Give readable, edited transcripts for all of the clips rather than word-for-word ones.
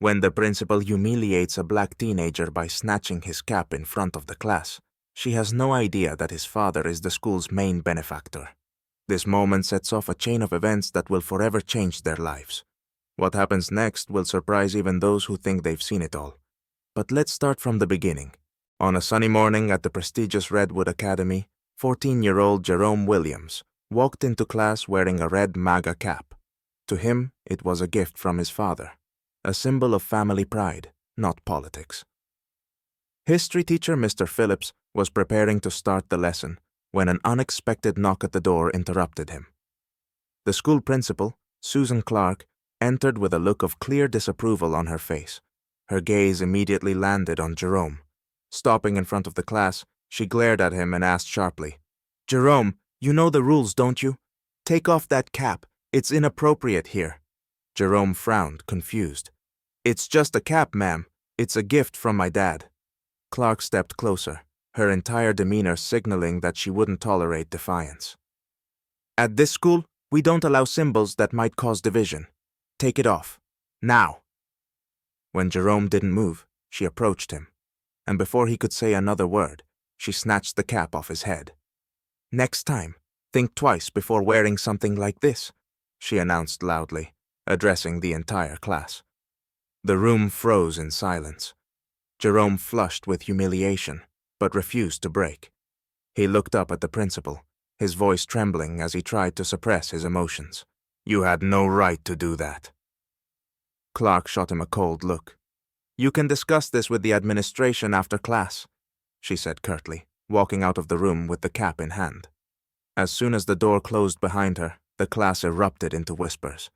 When the principal humiliates a black teenager by snatching his cap in front of the class, she has no idea that his father is the school's main benefactor. This moment sets off a chain of events that will forever change their lives. What happens next will surprise even those who think they've seen it all. But let's start from the beginning. On a sunny morning at the prestigious Redwood Academy, 14-year-old Jerome Williams walked into class wearing a red MAGA cap. To him, it was a gift from his father, a symbol of family pride, not politics. History teacher Mr. Phillips was preparing to start the lesson when an unexpected knock at the door interrupted him. The school principal, Susan Clark, entered with a look of clear disapproval on her face. Her gaze immediately landed on Jerome. Stopping in front of the class, she glared at him and asked sharply, "Jerome, you know the rules, don't you? Take off that cap. It's inappropriate here." Jerome frowned, confused. "It's just a cap, ma'am. It's a gift from my dad." Clark stepped closer, her entire demeanor signaling that she wouldn't tolerate defiance. "At this school, we don't allow symbols that might cause division. Take it off. Now." When Jerome didn't move, she approached him, and before he could say another word, she snatched the cap off his head. "Next time, think twice before wearing something like this," she announced loudly, addressing the entire class. The room froze in silence. Jerome flushed with humiliation, but refused to break. He looked up at the principal, his voice trembling as he tried to suppress his emotions. "You had no right to do that." Clark shot him a cold look. "You can discuss this with the administration after class," she said curtly, walking out of the room with the cap in hand. As soon as the door closed behind her, the class erupted into whispers.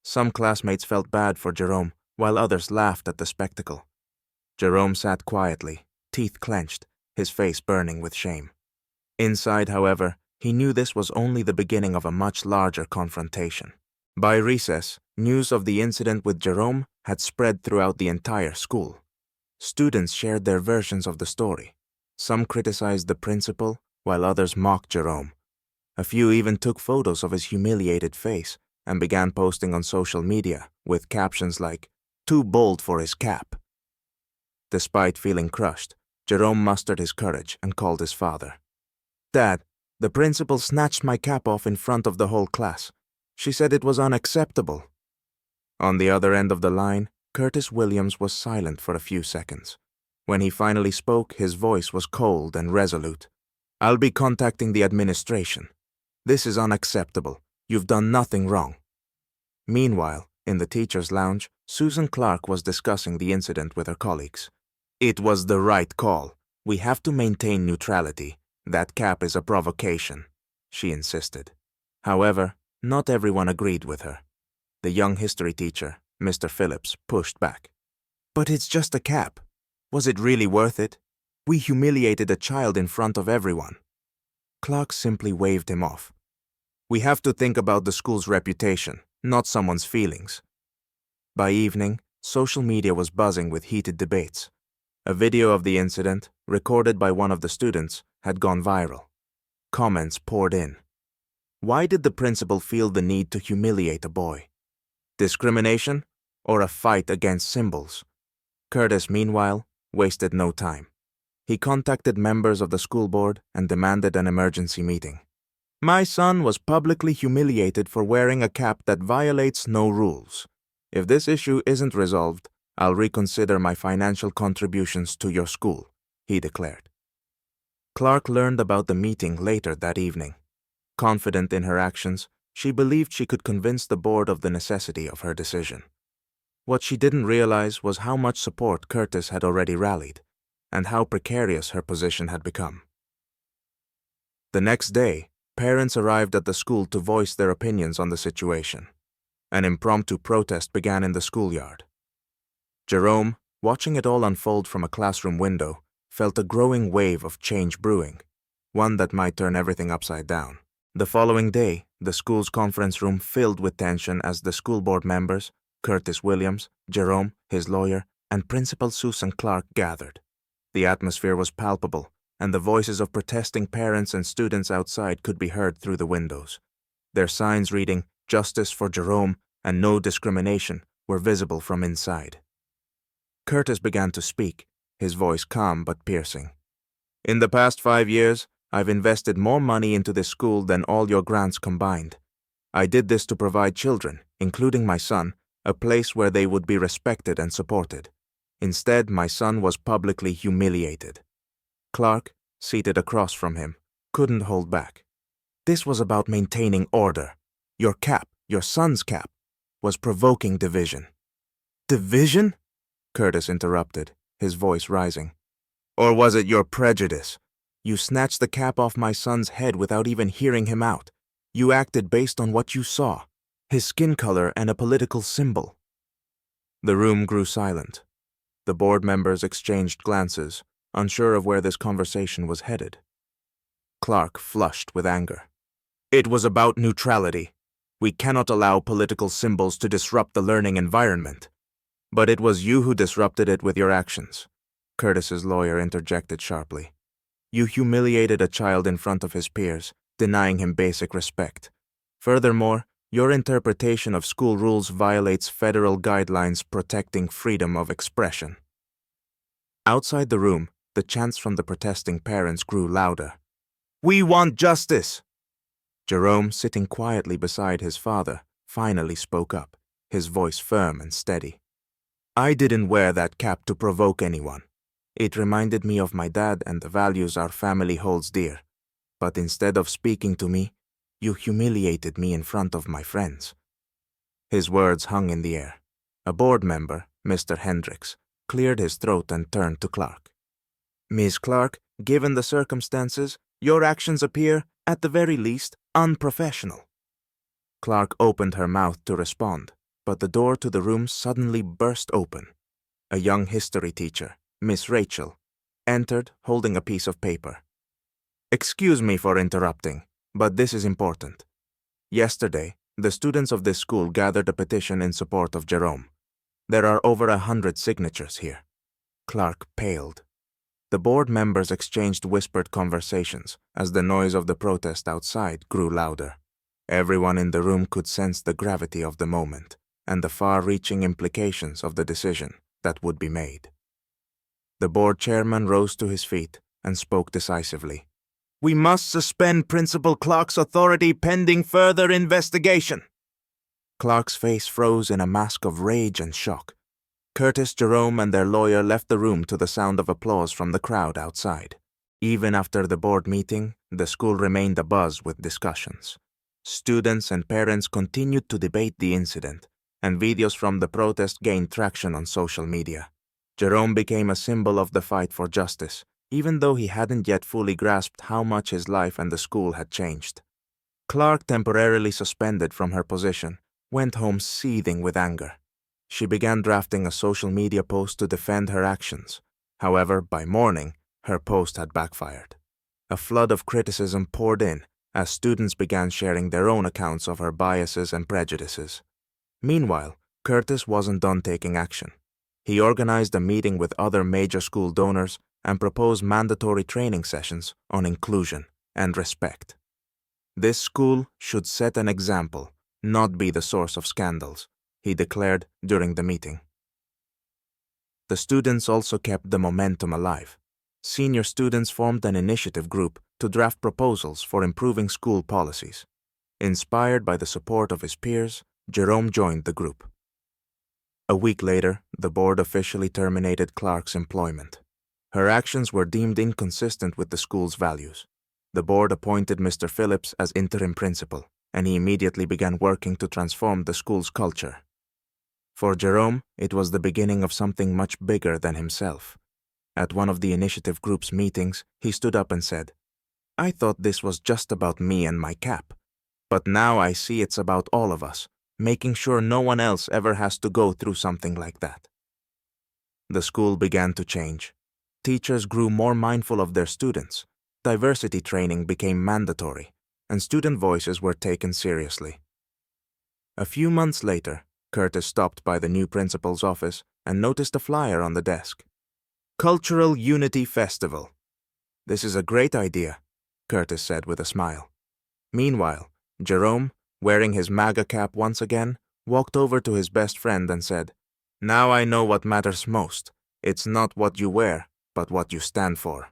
Some classmates felt bad for Jerome, while others laughed at the spectacle. Jerome sat quietly, teeth clenched, his face burning with shame. Inside, however, he knew this was only the beginning of a much larger confrontation. By recess, news of the incident with Jerome had spread throughout the entire school. Students shared their versions of the story. Some criticized the principal, while others mocked Jerome. A few even took photos of his humiliated face and began posting on social media with captions like, "Too bold for his cap." Despite feeling crushed, Jerome mustered his courage and called his father. "Dad, the principal snatched my cap off in front of the whole class. She said it was unacceptable." On the other end of the line, Curtis Williams was silent for a few seconds. When he finally spoke, his voice was cold and resolute. "I'll be contacting the administration. This is unacceptable. You've done nothing wrong." Meanwhile, in the teacher's lounge, Susan Clark was discussing the incident with her colleagues. "It was the right call. We have to maintain neutrality. That cap is a provocation," she insisted. However, not everyone agreed with her. The young history teacher, Mr. Phillips, pushed back. "But it's just a cap. Was it really worth it? We humiliated a child in front of everyone." Clark simply waved him off. "We have to think about the school's reputation, not someone's feelings." By evening, social media was buzzing with heated debates. A video of the incident, recorded by one of the students, had gone viral. Comments poured in. Why did the principal feel the need to humiliate a boy? Discrimination or a fight against symbols? Curtis, meanwhile, wasted no time. He contacted members of the school board and demanded an emergency meeting. "My son was publicly humiliated for wearing a cap that violates no rules. If this issue isn't resolved, I'll reconsider my financial contributions to your school," he declared. Clark learned about the meeting later that evening. Confident in her actions, she believed she could convince the board of the necessity of her decision. What she didn't realize was how much support Curtis had already rallied, and how precarious her position had become. The next day, parents arrived at the school to voice their opinions on the situation. An impromptu protest began in the schoolyard. Jerome, watching it all unfold from a classroom window, felt a growing wave of change brewing, one that might turn everything upside down. The following day, the school's conference room filled with tension as the school board members, Curtis Williams, Jerome, his lawyer, and Principal Susan Clark gathered. The atmosphere was palpable, and the voices of protesting parents and students outside could be heard through the windows. Their signs reading, "Justice for Jerome" and "No discrimination" were visible from inside. Curtis began to speak, his voice calm but piercing. In the past 5 years, I've invested more money into this school than all your grants combined. I did this to provide children, including my son, a place where they would be respected and supported. Instead, my son was publicly humiliated. Clark, seated across from him, couldn't hold back. This was about maintaining order. Your cap, your son's cap, was provoking division. Division? Curtis interrupted, his voice rising. Or was it your prejudice? You snatched the cap off my son's head without even hearing him out. You acted based on what you saw, his skin color and a political symbol. The room grew silent. The board members exchanged glances, unsure of where this conversation was headed. Clark flushed with anger. It was about neutrality. We cannot allow political symbols to disrupt the learning environment. But it was you who disrupted it with your actions, Curtis's lawyer interjected sharply. You humiliated a child in front of his peers, denying him basic respect. Furthermore, your interpretation of school rules violates federal guidelines protecting freedom of expression. Outside the room, the chants from the protesting parents grew louder. We want justice! Jerome, sitting quietly beside his father, finally spoke up, his voice firm and steady. I didn't wear that cap to provoke anyone. It reminded me of my dad and the values our family holds dear. But instead of speaking to me, you humiliated me in front of my friends. His words hung in the air. A board member, Mr. Hendricks, cleared his throat and turned to Clark. Ms. Clark, given the circumstances, your actions appear, at the very least, unprofessional. Clark opened her mouth to respond, but the door to the room suddenly burst open. A young history teacher, Miss Rachel, entered holding a piece of paper. Excuse me for interrupting, but this is important. Yesterday, the students of this school gathered a petition in support of Jerome. There are over 100 signatures here. Clark paled. The board members exchanged whispered conversations as the noise of the protest outside grew louder. Everyone in the room could sense the gravity of the moment and the far-reaching implications of the decision that would be made. The board chairman rose to his feet and spoke decisively. We must suspend Principal Clark's authority pending further investigation. Clark's face froze in a mask of rage and shock. Curtis, Jerome, and their lawyer left the room to the sound of applause from the crowd outside. Even after the board meeting, the school remained abuzz with discussions. Students and parents continued to debate the incident, and videos from the protest gained traction on social media. Jerome became a symbol of the fight for justice, even though he hadn't yet fully grasped how much his life and the school had changed. Clark, temporarily suspended from her position, went home seething with anger. She began drafting a social media post to defend her actions. However, by morning, her post had backfired. A flood of criticism poured in as students began sharing their own accounts of her biases and prejudices. Meanwhile, Curtis wasn't done taking action. He organized a meeting with other major school donors and proposed mandatory training sessions on inclusion and respect. This school should set an example, not be the source of scandals, he declared during the meeting. The students also kept the momentum alive. Senior students formed an initiative group to draft proposals for improving school policies. Inspired by the support of his peers, Jerome joined the group. A week later, the board officially terminated Clark's employment. Her actions were deemed inconsistent with the school's values. The board appointed Mr. Phillips as interim principal, and he immediately began working to transform the school's culture. For Jerome, it was the beginning of something much bigger than himself. At one of the initiative group's meetings, he stood up and said, I thought this was just about me and my cap. But now I see it's about all of us, making sure no one else ever has to go through something like that. The school began to change. Teachers grew more mindful of their students. Diversity training became mandatory, and student voices were taken seriously. A few months later, Curtis stopped by the new principal's office and noticed a flyer on the desk. Cultural Unity Festival. This is a great idea, Curtis said with a smile. Meanwhile, Jerome, wearing his MAGA cap once again, walked over to his best friend and said, Now I know what matters most, It's not what you wear, but what you stand for.